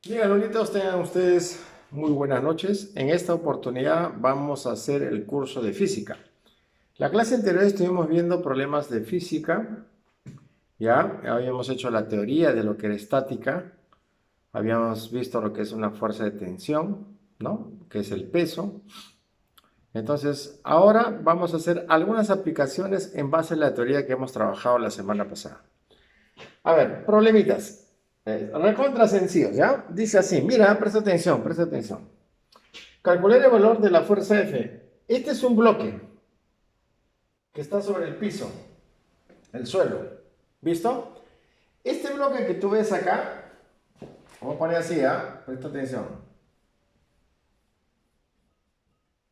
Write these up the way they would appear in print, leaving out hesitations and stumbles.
Bien, alumnitos, tengan ustedes muy buenas noches. En esta oportunidad vamos a hacer el curso de física. La clase anterior estuvimos viendo problemas de física, ya habíamos hecho la teoría de lo que era estática, habíamos visto lo que es una fuerza de tensión, ¿no? Que es el peso. Entonces, ahora vamos a hacer algunas aplicaciones en base a la teoría que hemos trabajado la semana pasada. A ver, problemitas. Recontra sencillos, ¿ya? Dice así, mira, presta atención, presta atención. Calcular el valor de la fuerza F. Este es un bloque que está sobre el piso, el suelo. ¿Visto? Este bloque que tú ves acá, vamos a poner así, ¿ah? Presta atención.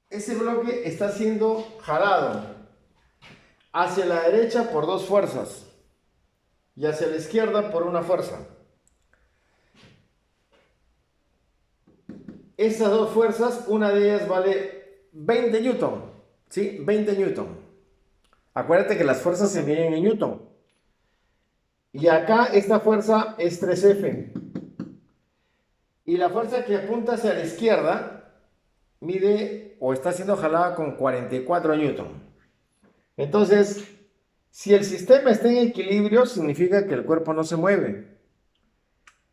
Ese bloque está siendo jalado hacia la derecha por dos fuerzas y hacia la izquierda por una fuerza. Esas dos fuerzas, una de ellas vale 20 newton, ¿sí? 20 newton. Acuérdate que las fuerzas se miden en newton. Y acá esta fuerza es 3F. Y la fuerza que apunta hacia la izquierda mide o está siendo jalada con 44 newton. Entonces, si el sistema está en equilibrio, significa que el cuerpo no se mueve.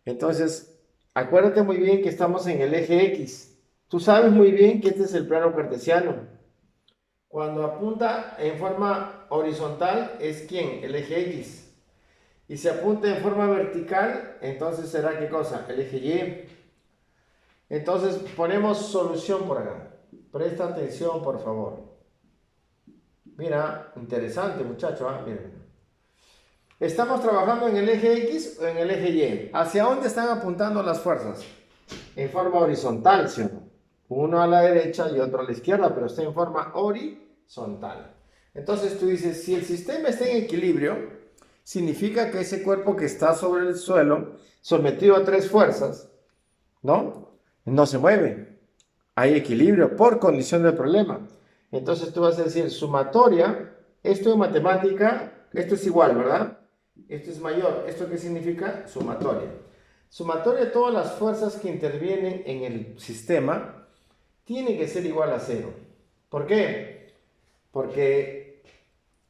Entonces, acuérdate muy bien que estamos en el eje X. Tú sabes muy bien que este es el plano cartesiano. Cuando apunta en forma horizontal, ¿es quién? El eje X. Y si apunta en forma vertical, entonces será ¿qué cosa? El eje Y. Entonces ponemos solución por acá. Presta atención, por favor. Mira, interesante, muchacho. Miren. Estamos trabajando en el eje X o en el eje Y. ¿Hacia dónde están apuntando las fuerzas? En forma horizontal, ¿sí o no? Uno a la derecha y otro a la izquierda, pero está en forma horizontal. Entonces tú dices, si el sistema está en equilibrio, significa que ese cuerpo que está sobre el suelo, sometido a tres fuerzas, ¿no? No se mueve. Hay equilibrio por condición del problema. Entonces tú vas a decir sumatoria, esto en matemática, esto es igual, ¿verdad? Esto es mayor. ¿Esto qué significa? Sumatoria. Sumatoria de todas las fuerzas que intervienen en el sistema tiene que ser igual a cero. ¿Por qué? Porque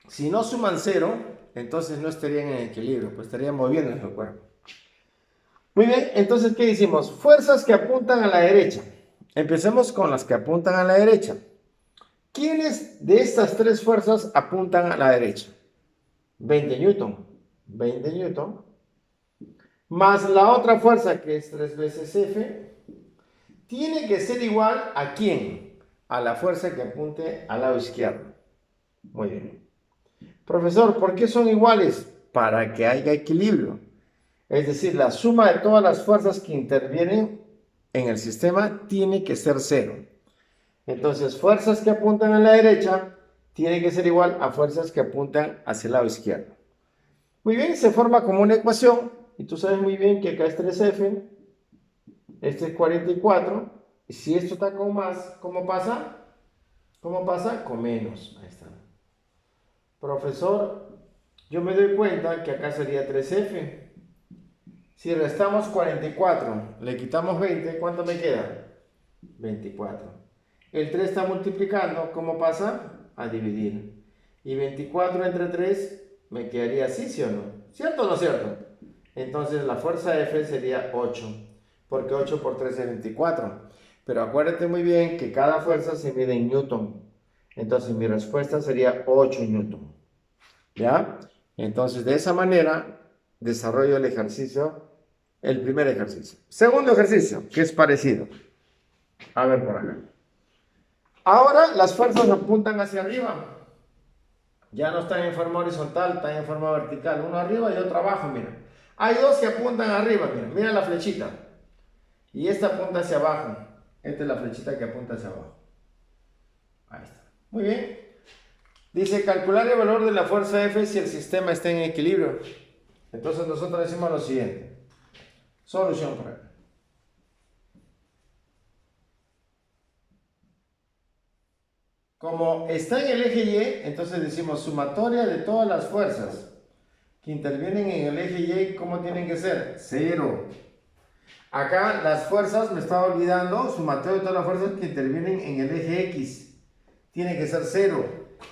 si no suman cero, entonces no estarían en equilibrio, pues estarían moviendo el cuerpo. Muy bien, entonces, ¿qué hicimos? Fuerzas que apuntan a la derecha. Empecemos con las que apuntan a la derecha. ¿Quiénes de estas tres fuerzas apuntan a la derecha? 20 newton. 20 newton. Más la otra fuerza que es 3 veces F. Tiene que ser igual a ¿quién? A la fuerza que apunte al lado izquierdo. Muy bien. Profesor, ¿por qué son iguales? Para que haya equilibrio. Es decir, la suma de todas las fuerzas que intervienen en el sistema tiene que ser cero. Entonces, fuerzas que apuntan a la derecha tienen que ser igual a fuerzas que apuntan hacia el lado izquierdo. Muy bien, se forma como una ecuación y tú sabes muy bien que acá es 3F, este es 44, y si esto está con más, ¿cómo pasa? ¿Cómo pasa? Con menos. Ahí está. Profesor, yo me doy cuenta que acá sería 3F. Si restamos 44, le quitamos 20, ¿cuánto me queda? 24. El 3 está multiplicando, ¿cómo pasa? A dividir. Y 24 entre 3 me quedaría así, ¿sí o no? ¿Cierto o no cierto? Entonces la fuerza F sería 8, porque 8 por 3 es 24. Pero acuérdate muy bien que cada fuerza se mide en newton. Entonces mi respuesta sería 8 newton. ¿Ya? Entonces de esa manera desarrollo el ejercicio, el primer ejercicio. Segundo ejercicio, que es parecido. A ver por acá. Ahora las fuerzas apuntan hacia arriba. Ya no están en forma horizontal, están en forma vertical. Uno arriba y otro abajo, mira. Hay dos que apuntan arriba, mira. Mira la flechita. Y esta apunta hacia abajo. Esta es la flechita que apunta hacia abajo. Ahí está. Muy bien. Dice calcular el valor de la fuerza F si el sistema está en equilibrio. Entonces nosotros decimos lo siguiente. Solución por acá. Como está en el eje Y, entonces decimos sumatoria de todas las fuerzas que intervienen en el eje Y, ¿cómo tienen que ser? Cero. Acá las fuerzas, me estaba olvidando, sumateo de todas las fuerzas que intervienen en el eje X. Tiene que ser 0.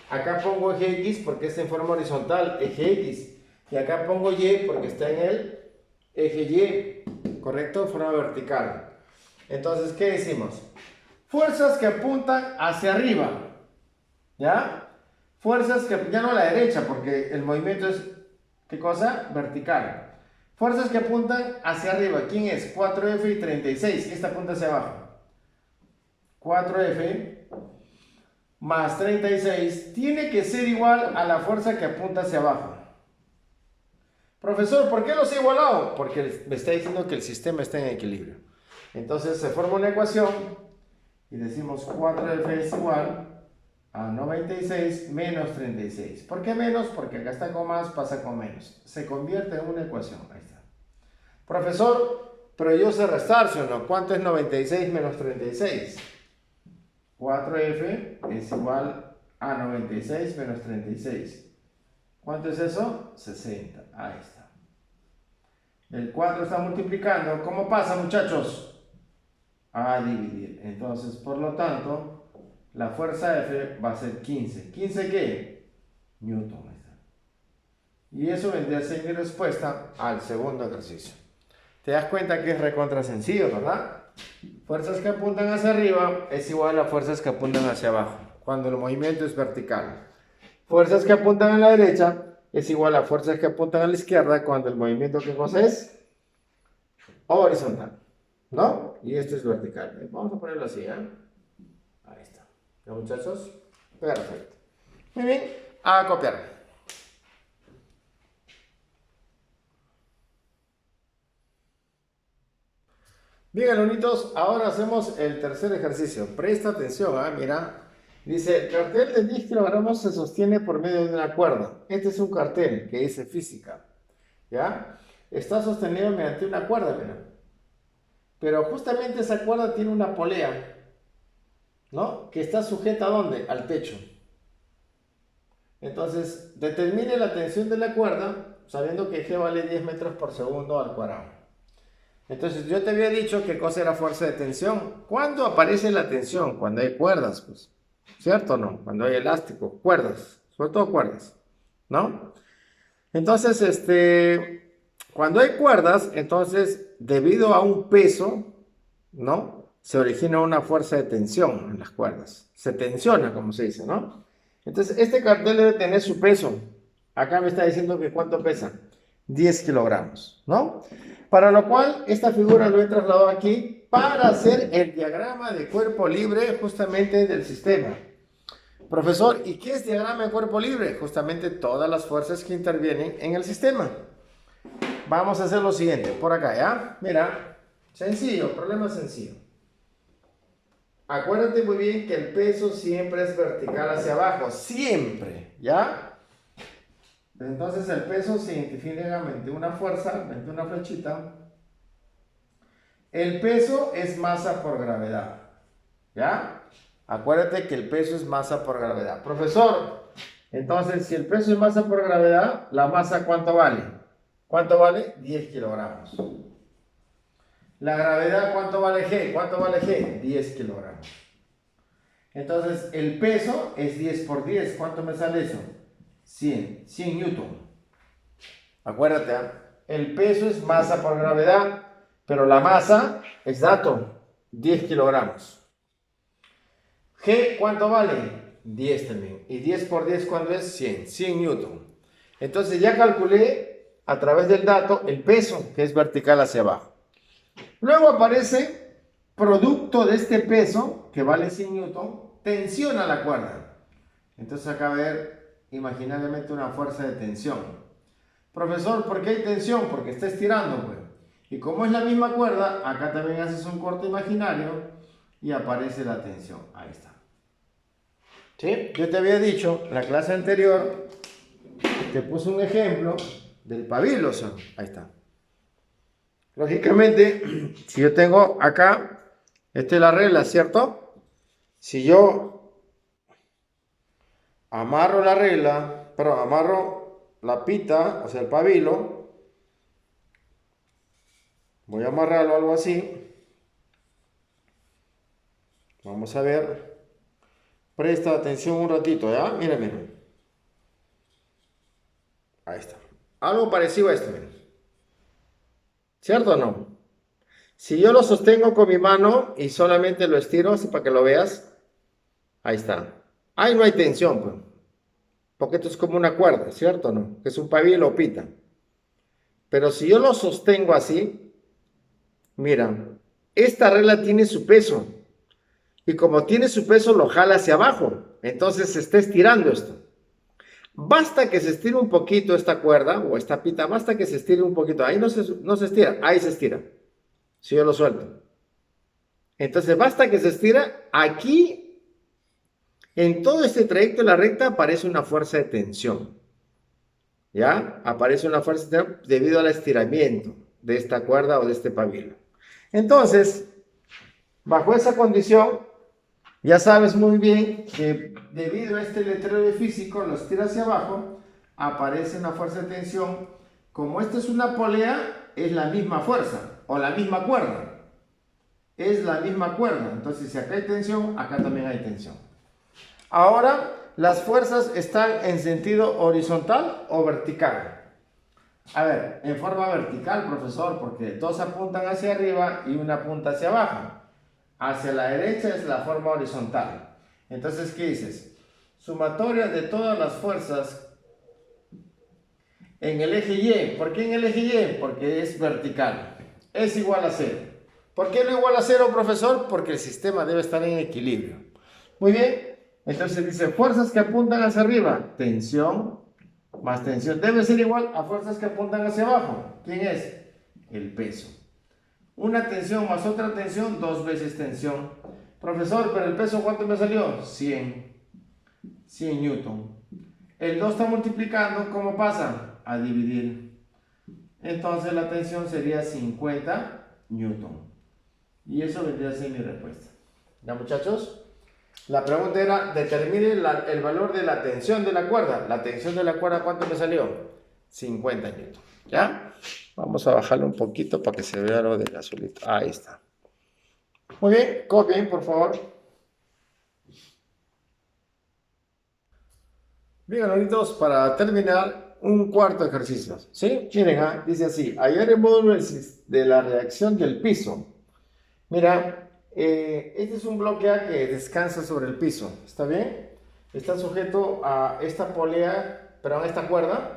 Acá pongo eje X porque está en forma horizontal, eje X. Y acá pongo Y porque está en el eje Y, ¿correcto? Forma vertical. Entonces, ¿qué decimos? Fuerzas que apuntan hacia arriba, ¿ya? Fuerzas que, ya no a la derecha, porque el movimiento es, ¿qué cosa? Vertical. Fuerzas que apuntan hacia arriba. ¿Quién es? 4F y 36. Esta apunta hacia abajo. 4F más 36 tiene que ser igual a la fuerza que apunta hacia abajo. Profesor, ¿por qué los he igualado? Porque me está diciendo que el sistema está en equilibrio. Entonces se forma una ecuación y decimos 4F es igual a 96 menos 36. ¿Por qué menos? Porque acá está con más, pasa con menos. Se convierte en una ecuación. Ahí está. Profesor, pero yo sé restar, ¿sí o no? ¿Cuánto es 96 menos 36? 4F es igual a 96 menos 36. ¿Cuánto es eso? 60. Ahí está. El 4 está multiplicando. ¿Cómo pasa, muchachos? A dividir. Entonces, por lo tanto, la fuerza F va a ser 15. ¿15 qué? Newton. Ahí está. Y eso vendría a ser mi respuesta al segundo ejercicio. Te das cuenta que es recontra sencillo, ¿verdad? Fuerzas que apuntan hacia arriba es igual a fuerzas que apuntan hacia abajo, cuando el movimiento es vertical. Fuerzas que apuntan a la derecha es igual a fuerzas que apuntan a la izquierda cuando el movimiento, ¿qué cosa es? Horizontal, ¿no? Y esto es vertical. Vamos a ponerlo así, ¿eh? Ahí está. ¿Ya, muchachos? Perfecto. Muy bien, a copiar. Bien, alumnitos, ahora hacemos el tercer ejercicio. Presta atención, mira. Dice, el cartel de 10 kilogramos se sostiene por medio de una cuerda. Este es un cartel que dice física, ¿ya? Está sostenido mediante una cuerda, mira. Pero justamente esa cuerda tiene una polea, ¿no? Que está sujeta ¿a dónde? Al techo. Entonces, determine la tensión de la cuerda sabiendo que G vale 10 metros por segundo al cuadrado. Entonces, yo te había dicho qué cosa era fuerza de tensión. ¿Cuándo aparece la tensión? Cuando hay cuerdas, pues. ¿Cierto o no? Cuando hay elástico, cuerdas, sobre todo cuerdas, ¿no? Entonces, cuando hay cuerdas, entonces, debido a un peso, ¿no? Se origina una fuerza de tensión en las cuerdas. Se tensiona, como se dice, ¿no? Entonces, este cartel debe tener su peso. Acá me está diciendo que cuánto pesa. 10 kilogramos, ¿no? Para lo cual, esta figura lo he trasladado aquí para hacer el diagrama de cuerpo libre justamente del sistema. Profesor, ¿y qué es diagrama de cuerpo libre? Justamente todas las fuerzas que intervienen en el sistema. Vamos a hacer lo siguiente, por acá, ¿ya? Mira, sencillo, problema sencillo. Acuérdate muy bien que el peso siempre es vertical hacia abajo, siempre, ¿ya? Entonces el peso se identifica mediante una fuerza, mediante una flechita. El peso es masa por gravedad, ¿ya? Acuérdate que el peso es masa por gravedad. Profesor, entonces si el peso es masa por gravedad, ¿la masa cuánto vale? ¿Cuánto vale? 10 kilogramos. La gravedad, ¿cuánto vale G? ¿Cuánto vale G? 10 kilogramos. Entonces, el peso es 10 por 10. ¿Cuánto me sale eso? 100 newton. Acuérdate, el peso es masa por gravedad, pero la masa es dato, 10 kilogramos. G, ¿cuánto vale? 10 también. Y 10 por 10, ¿cuánto es? 100 newton. Entonces, ya calculé a través del dato el peso, que es vertical hacia abajo. Luego aparece producto de este peso, que vale 100 newton, tensiona la cuerda. Entonces acá va a haber imaginariamente una fuerza de tensión. Profesor, ¿por qué hay tensión? Porque está estirando, pues. Y como es la misma cuerda, acá también haces un corte imaginario y aparece la tensión. Ahí está. ¿Sí? Yo te había dicho, en la clase anterior, te puse un ejemplo del pabilo. Ahí está. Lógicamente, si yo tengo acá, esta es la regla, ¿cierto? Si yo amarro la regla, perdón, amarro la pita, o sea, el pabilo, Voy a amarrarlo algo así. Vamos a ver. Presta atención un ratito, ¿ya? Mira, mira. Ahí está. Algo parecido a esto, mira. ¿Cierto o no? Si yo lo sostengo con mi mano y solamente lo estiro, así para que lo veas. Ahí está. Ahí no hay tensión, pues. Porque esto es como una cuerda, ¿cierto o no? Que es un pabilo o pita. Pero si yo lo sostengo así, mira, esta regla tiene su peso. Y como tiene su peso, lo jala hacia abajo. Entonces se está estirando esto. Basta que se estire un poquito esta cuerda o esta pita, basta que se estire un poquito. Ahí no se estira, ahí se estira. Si yo lo suelto. Entonces basta que se estira. Aquí, en todo este trayecto de la recta, aparece una fuerza de tensión. ¿Ya? Aparece una fuerza de tensión debido al estiramiento de esta cuerda o de este pabilo. Entonces, bajo esa condición, ya sabes muy bien que debido a este letrero de físico, lo estira hacia abajo, aparece una fuerza de tensión. Como esta es una polea, es la misma fuerza o la misma cuerda. Es la misma cuerda. Entonces, si acá hay tensión, acá también hay tensión. Ahora, las fuerzas están en sentido horizontal o vertical. A ver, en forma vertical, profesor, porque dos apuntan hacia arriba y una apunta hacia abajo. Hacia la derecha es la forma horizontal. Entonces, ¿qué dices? Sumatoria de todas las fuerzas en el eje Y. ¿Por qué en el eje Y? Porque es vertical. Es igual a 0. ¿Por qué no igual a 0, profesor? Porque el sistema debe estar en equilibrio. Muy bien. Entonces dice, fuerzas que apuntan hacia arriba. Tensión más tensión. Debe ser igual a fuerzas que apuntan hacia abajo. ¿Quién es? El peso. Una tensión más otra tensión, 2 veces tensión. Profesor, pero el peso, ¿cuánto me salió? 100. 100 newton. El 2 está multiplicando, ¿cómo pasa? A dividir. Entonces la tensión sería 50 newton. Y eso vendría a ser mi respuesta. ¿Ya, muchachos? La pregunta era, determine el valor de la tensión de la cuerda. La tensión de la cuerda, ¿cuánto me salió? 50 newton. ¿Ya? Vamos a bajarlo un poquito para que se vea lo del azulito. Ahí está. Muy bien, copien, por favor. Bien, amiguitos, para terminar, un cuarto ejercicio. ¿Sí? Miren, dice así. Hallar el módulo de la reacción del piso. Mira, este es un bloque A que descansa sobre el piso. ¿Está bien? Está sujeto a esta polea, perdón, a esta cuerda.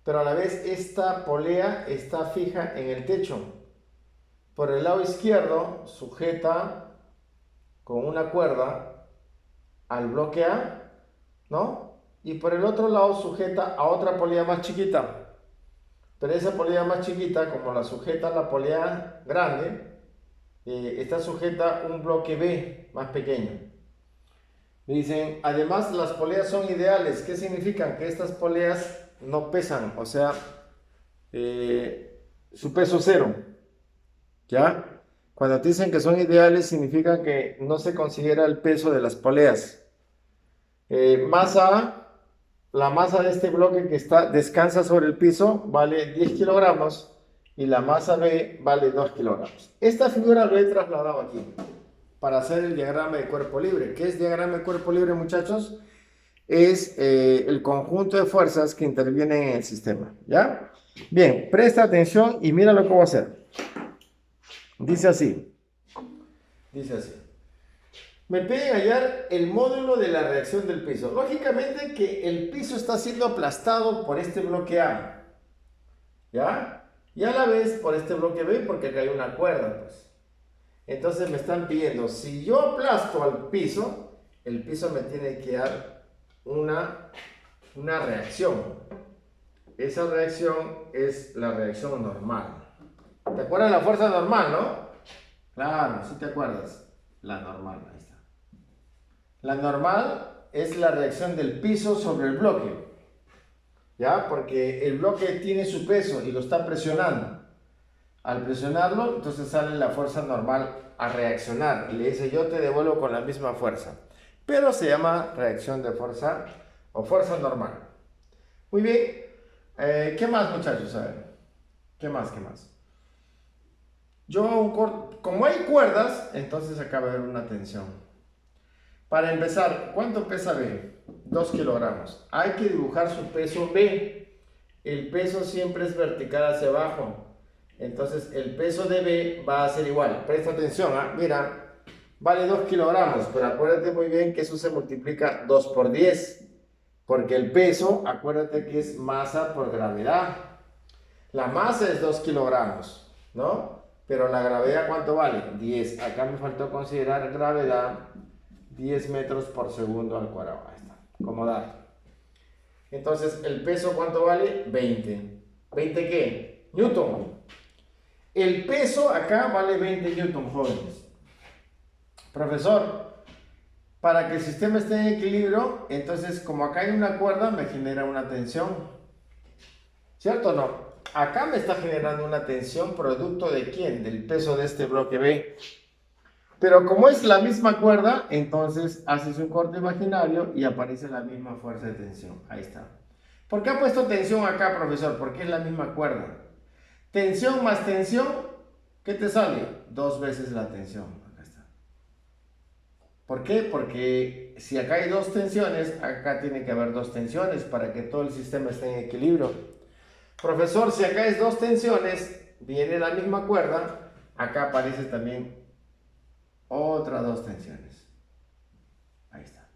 Pero a la vez esta polea está fija en el techo. Por el lado izquierdo sujeta con una cuerda al bloque A, ¿no? Y por el otro lado sujeta a otra polea más chiquita. Pero esa polea más chiquita, como la sujeta a la polea grande, está sujeta a un bloque B más pequeño. Dicen, además las poleas son ideales. ¿Qué significan? Que estas poleas no pesan, o sea, su peso cero, ¿ya? Cuando te dicen que son ideales, significa que no se considera el peso de las poleas. La masa de este bloque que descansa sobre el piso vale 10 kilogramos y la masa B vale 2 kilogramos. Esta figura lo he trasladado aquí para hacer el diagrama de cuerpo libre. ¿Qué es diagrama de cuerpo libre, muchachos? Es el conjunto de fuerzas que intervienen en el sistema, ¿ya? Bien, presta atención y mira lo que voy a hacer. Dice así. Me piden hallar el módulo de la reacción del piso. Lógicamente que el piso está siendo aplastado por este bloque A, ¿ya? Y a la vez por este bloque B porque acá hay una cuerda, pues. Entonces me están pidiendo, si yo aplasto al piso, el piso me tiene que dar una reacción. Esa reacción es la reacción normal. ¿Te acuerdas de la fuerza normal, no? Claro, sí te acuerdas. La normal, ahí está. La normal es la reacción del piso sobre el bloque. ¿Ya? Porque el bloque tiene su peso y lo está presionando. Al presionarlo, entonces sale la fuerza normal a reaccionar. Y le dice, yo te devuelvo con la misma fuerza. Pero se llama reacción de fuerza o fuerza normal. Muy bien. ¿Qué más, muchachos? A ver. ¿Qué más? Como hay cuerdas, entonces acá va a haber una tensión. Para empezar, ¿cuánto pesa B? 2 kilogramos. Hay que dibujar su peso B. El peso siempre es vertical hacia abajo. Entonces el peso de B va a ser igual. Presta atención, mira, vale 2 kilogramos, pero acuérdate muy bien que eso se multiplica 2 por 10. Porque el peso, acuérdate que es masa por gravedad. La masa es 2 kilogramos, ¿no? Pero la gravedad, ¿cuánto vale? 10. Acá me faltó considerar gravedad, 10 metros por segundo al cuadrado. Ahí está, como dato. Entonces, ¿el peso cuánto vale? 20. ¿20 qué? Newton. El peso acá vale 20 newton, jóvenes. Profesor, para que el sistema esté en equilibrio, entonces como acá hay una cuerda, me genera una tensión. ¿Cierto o no? Acá me está generando una tensión producto de ¿quién? Del peso de este bloque B. Pero como es la misma cuerda, entonces haces un corte imaginario y aparece la misma fuerza de tensión. Ahí está. ¿Por qué ha puesto tensión acá, profesor? Porque es la misma cuerda. Tensión más tensión, ¿qué te sale? 2 veces la tensión. Acá está. ¿Por qué? Porque si acá hay 2 tensiones, acá tiene que haber 2 tensiones para que todo el sistema esté en equilibrio. Profesor, si acá es 2 tensiones, viene la misma cuerda, acá aparece también otras 2 tensiones. Ahí está,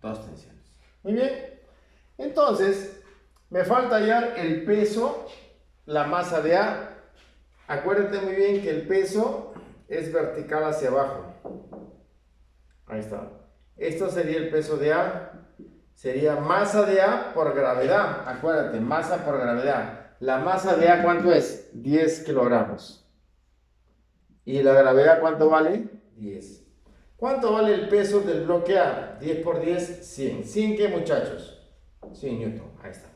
2 tensiones. Muy bien. Entonces, me falta hallar el peso, la masa de A. Acuérdate muy bien que el peso es vertical hacia abajo. Ahí está. Esto sería el peso de A. Sería masa de A por gravedad. Acuérdate, masa por gravedad. La masa de A, ¿cuánto es? 10 kilogramos. ¿Y la gravedad cuánto vale? 10. ¿Cuánto vale el peso del bloque A? 10 por 10, 100. ¿100 qué, muchachos? 100 newton. Ahí está.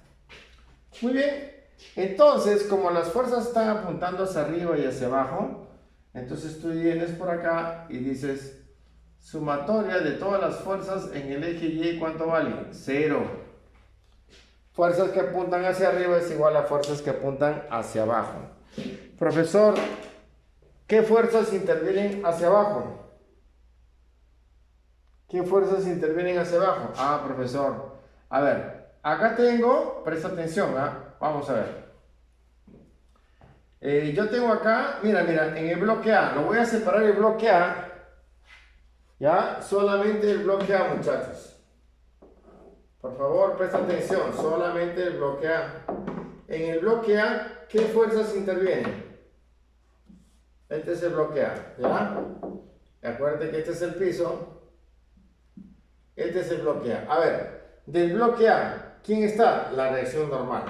Muy bien. Entonces, como las fuerzas están apuntando hacia arriba y hacia abajo, entonces tú vienes por acá y dices, sumatoria de todas las fuerzas en el eje Y, ¿cuánto vale? 0. Fuerzas que apuntan hacia arriba es igual a fuerzas que apuntan hacia abajo. Profesor, ¿qué fuerzas intervienen hacia abajo? ¿Qué fuerzas intervienen hacia abajo? Profesor, a ver, acá tengo, presta atención, vamos a ver. Yo tengo acá, mira, en el bloque A, lo voy a separar el bloque A, ya, solamente el bloque A, muchachos. Por favor, presta atención, solamente el bloque A. En el bloque A, ¿qué fuerzas intervienen? Este es el bloque A, ¿ya? Acuérdate que este es el piso. Este es el bloque A. A ver, del bloque A, ¿quién está? La reacción normal.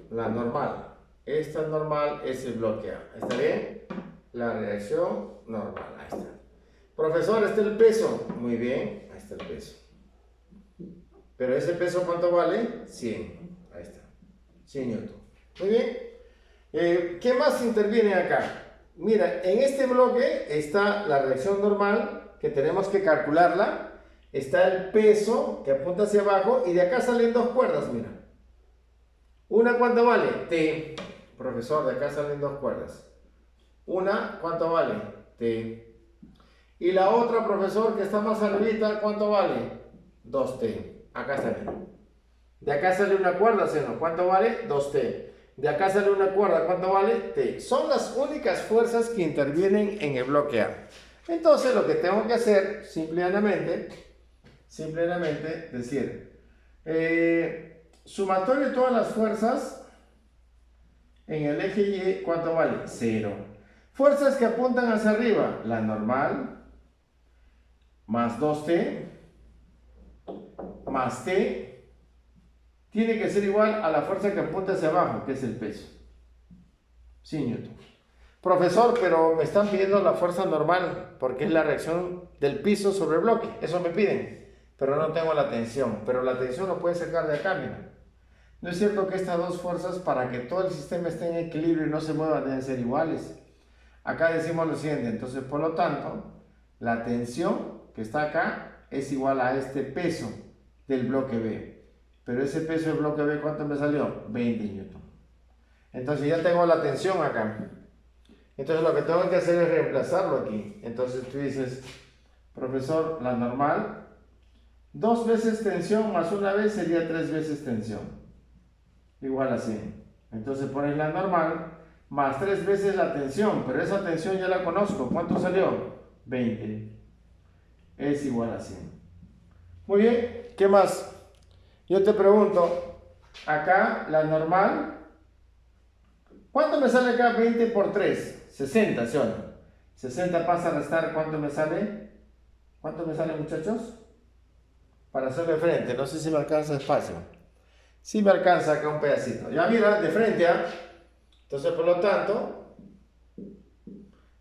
La normal. Esta normal es el bloque A. ¿Está bien? La reacción normal. Ahí está. Profesor, ¿este es el peso? Muy bien, ahí está el peso. Pero ese peso, ¿cuánto vale? 100. Ahí está. 100 newton. Muy bien. ¿Qué más interviene acá? Mira, en este bloque está la reacción normal, que tenemos que calcularla. Está el peso, que apunta hacia abajo, y de acá salen 2 cuerdas, mira. Una, ¿cuánto vale? T. Profesor, de acá salen 2 cuerdas. Una, ¿cuánto vale? T. Y la otra, profesor, que está más arribita, ¿cuánto vale? 2T. Acá está bien. De acá sale una cuerda, ¿sí o no? ¿Cuánto vale? 2T. De acá sale una cuerda, ¿cuánto vale? T. Son las únicas fuerzas que intervienen en el bloque A. Entonces, lo que tengo que hacer, simplemente decir, sumatorio de todas las fuerzas en el eje Y, ¿cuánto vale? 0. Fuerzas que apuntan hacia arriba, la normal, más 2T, más T, tiene que ser igual a la fuerza que apunta hacia abajo, que es el peso. 100 newton. Profesor, pero me están pidiendo la fuerza normal, porque es la reacción del piso sobre el bloque. Eso me piden, pero no tengo la tensión. Pero la tensión lo puedes sacar de acá, mira. ¿No es cierto que estas dos fuerzas, para que todo el sistema esté en equilibrio y no se mueva, deben ser iguales? Acá decimos lo siguiente, entonces por lo tanto, la tensión que está acá es igual a este peso del bloque B. Pero ese peso del bloque B, ¿cuánto me salió? 20 newton. Entonces ya tengo la tensión acá. Entonces lo que tengo que hacer es reemplazarlo aquí. Entonces tú dices, profesor, la normal, 2 veces tensión más una vez sería 3 veces tensión. Igual a 100. Entonces pones la normal más 3 veces la tensión, pero esa tensión ya la conozco. ¿Cuánto salió? 20. Es igual a 100. Muy bien, ¿qué más? Yo te pregunto, acá la normal, ¿cuánto me sale acá 20 por 3? 60, ¿sí o no? 60 pasa a restar, ¿cuánto me sale? ¿Cuánto me sale, muchachos? Para hacerlo de frente, no sé si me alcanza espacio. Sí me alcanza acá un pedacito. Ya mira, de frente, ¿ah? Entonces, por lo tanto,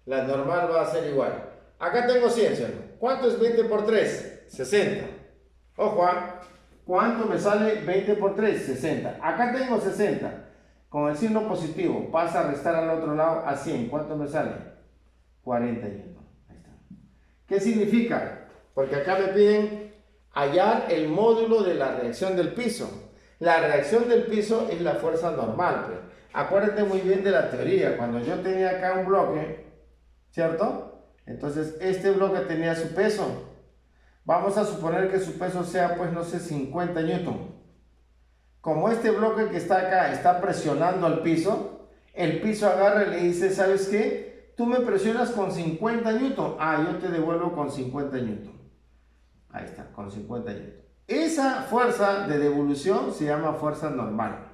la normal va a ser igual. Acá tengo 100, ¿sí o no? ¿Cuánto es 20 por 3? 60. Ojo, ¿ah? ¿Cuánto me sale 20 por 3? 60. Acá tengo 60. Con el signo positivo, pasa a restar al otro lado a 100. ¿Cuánto me sale? 41. Ahí está. ¿Qué significa? Porque acá me piden hallar el módulo de la reacción del piso. La reacción del piso es la fuerza normal. Pues. Acuérdate muy bien de la teoría. Cuando yo tenía acá un bloque, ¿cierto? Entonces este bloque tenía su peso. Vamos a suponer que su peso sea, pues, no sé, 50 newton. Como este bloque que está acá está presionando al piso, el piso agarra y le dice, ¿sabes qué? Tú me presionas con 50 newton. Ah, yo te devuelvo con 50 newton. Ahí está, con 50 newton. Esa fuerza de devolución se llama fuerza normal.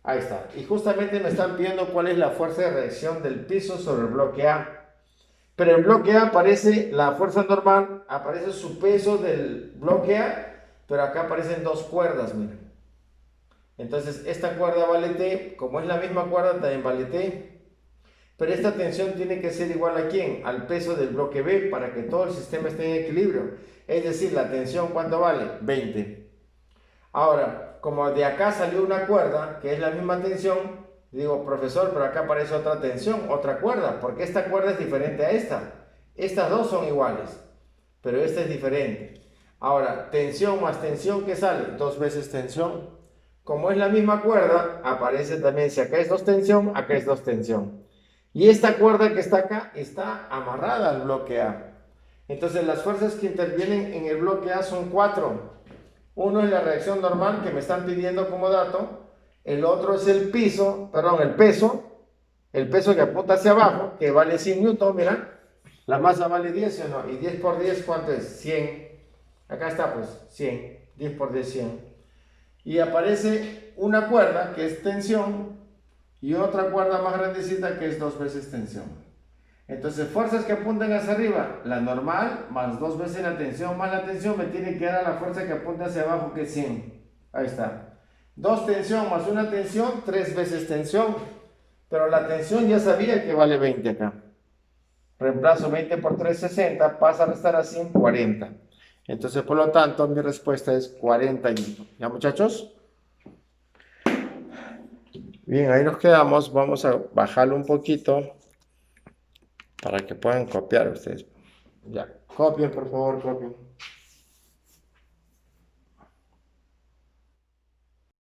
Ahí está. Y justamente me están pidiendo cuál es la fuerza de reacción del piso sobre el bloque A. Pero en bloque A aparece la fuerza normal, aparece su peso del bloque A, pero acá aparecen 2 cuerdas, miren. Entonces esta cuerda vale T, como es la misma cuerda también vale T. Pero esta tensión tiene que ser igual a ¿quién? Al peso del bloque B para que todo el sistema esté en equilibrio. Es decir, la tensión ¿cuánto vale? 20. Ahora, como de acá salió una cuerda, que es la misma tensión, digo, profesor, pero acá aparece otra tensión, otra cuerda, porque esta cuerda es diferente a esta. Estas dos son iguales, pero esta es diferente. Ahora, tensión más tensión, ¿qué sale? 2 veces tensión. Como es la misma cuerda, aparece también, si acá es 2 tensión, acá es 2 tensión. Y esta cuerda que está acá está amarrada al bloque A. Entonces las fuerzas que intervienen en el bloque A son 4. Uno es la reacción normal que me están pidiendo como dato. El otro es el piso, perdón, el peso que apunta hacia abajo, que vale 100 newton, mira. La masa vale 10, ¿sí o no? Y 10 por 10, ¿cuánto es? 100. Acá está, pues, 100. 10 por 10, 100. Y aparece una cuerda que es tensión y otra cuerda más grandecita que es 2 veces tensión. Entonces, fuerzas que apuntan hacia arriba, la normal más 2 veces la tensión más la tensión me tiene que dar a la fuerza que apunta hacia abajo, que es 100. Ahí está. 2 tensión más una tensión, 3 veces tensión. Pero la tensión ya sabía que vale 20 acá. Reemplazo 20 por 3, 60, pasa a restar a 100, 40. Entonces, por lo tanto, mi respuesta es 40 newton. ¿Ya, muchachos? Bien, ahí nos quedamos. Vamos a bajarlo un poquito para que puedan copiar ustedes. Ya, copien, por favor, copien.